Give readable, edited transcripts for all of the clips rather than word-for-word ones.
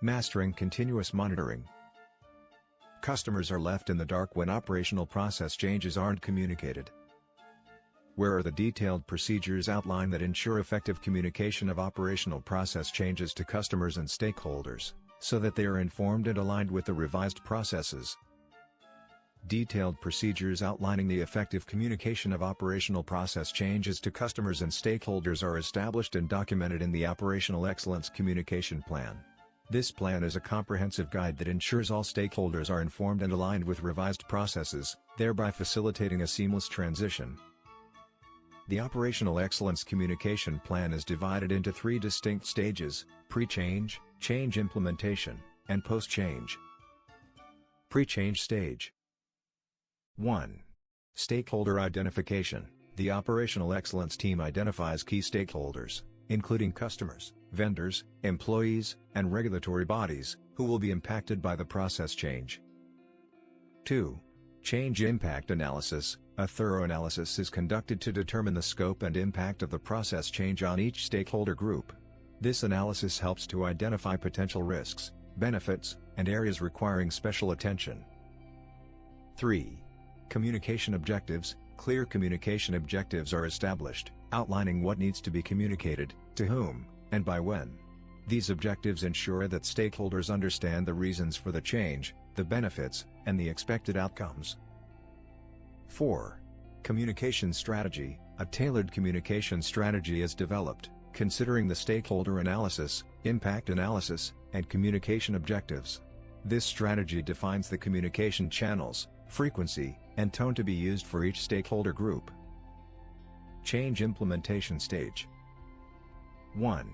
Mastering continuous monitoring. Customers are left in the dark when operational process changes aren't communicated. Where are the detailed procedures outlined that ensure effective communication of operational process changes to customers and stakeholders, so that they are informed and aligned with the revised processes? Detailed procedures outlining the effective communication of operational process changes to customers and stakeholders are established and documented in the Operational Excellence Communication Plan. This plan is a comprehensive guide that ensures all stakeholders are informed and aligned with revised processes, thereby facilitating a seamless transition. The Operational Excellence Communication Plan is divided into 3 distinct stages: pre-change, change implementation, and post-change. Pre-change stage. 1. Stakeholder identification. The Operational Excellence team identifies key stakeholders, including customers, vendors, employees, and regulatory bodies, who will be impacted by the process change. 2. Change impact analysis. A thorough analysis is conducted to determine the scope and impact of the process change on each stakeholder group. This analysis helps to identify potential risks, benefits, and areas requiring special attention. 3. Communication objectives. Clear communication objectives are established, outlining what needs to be communicated, to whom, and by when. These objectives ensure that stakeholders understand the reasons for the change, the benefits, and the expected outcomes. 4. Communication strategy. A tailored communication strategy is developed, considering the stakeholder analysis, impact analysis, and communication objectives. This strategy defines the communication channels, frequency, and tone to be used for each stakeholder group. Change implementation stage. 1.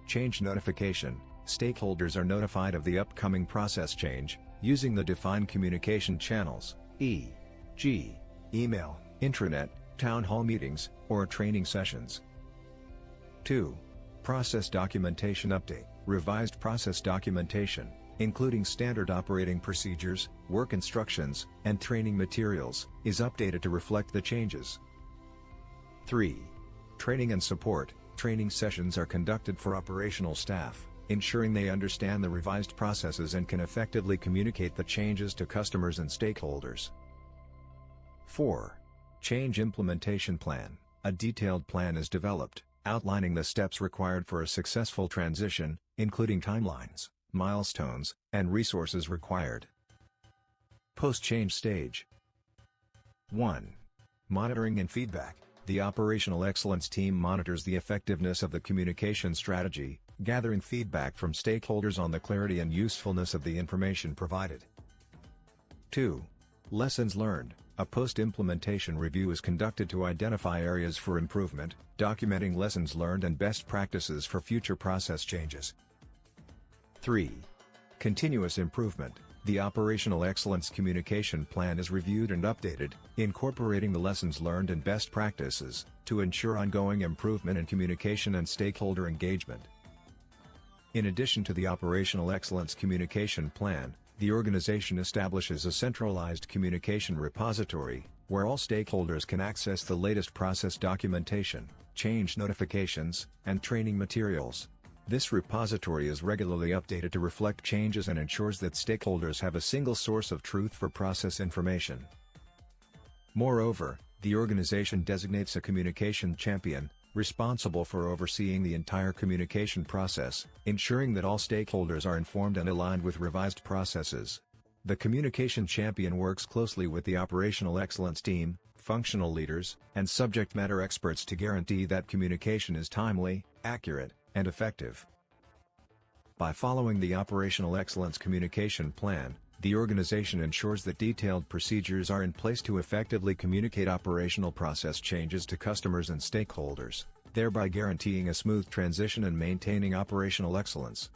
Change notification. Stakeholders are notified of the upcoming process change, using the defined communication channels, e.g., email, intranet, town hall meetings, or training sessions. 2. Process documentation update. Revised process documentation, including standard operating procedures, work instructions, and training materials, is updated to reflect the changes. 3. Training and support. Training sessions are conducted for operational staff, ensuring they understand the revised processes and can effectively communicate the changes to customers and stakeholders. 4. Change implementation plan. A detailed plan is developed, outlining the steps required for a successful transition, including timelines, milestones, and resources required. Post-change stage. 1. Monitoring and feedback. The Operational Excellence team monitors the effectiveness of the communication strategy, gathering feedback from stakeholders on the clarity and usefulness of the information provided. 2. Lessons learned. A post-implementation review is conducted to identify areas for improvement, documenting lessons learned and best practices for future process changes. 3. Continuous improvement. The Operational Excellence Communication Plan is reviewed and updated, incorporating the lessons learned and best practices, to ensure ongoing improvement in communication and stakeholder engagement. In addition to the Operational Excellence Communication Plan, the organization establishes a centralized communication repository, where all stakeholders can access the latest process documentation, change notifications, and training materials. This repository is regularly updated to reflect changes and ensures that stakeholders have a single source of truth for process information. Moreover, the organization designates a communication champion, responsible for overseeing the entire communication process, ensuring that all stakeholders are informed and aligned with revised processes. The communication champion works closely with the Operational Excellence team, functional leaders, and subject matter experts to guarantee that communication is timely, accurate, and effective. By following the Operational Excellence Communication Plan, the organization ensures that detailed procedures are in place to effectively communicate operational process changes to customers and stakeholders, thereby guaranteeing a smooth transition and maintaining operational excellence.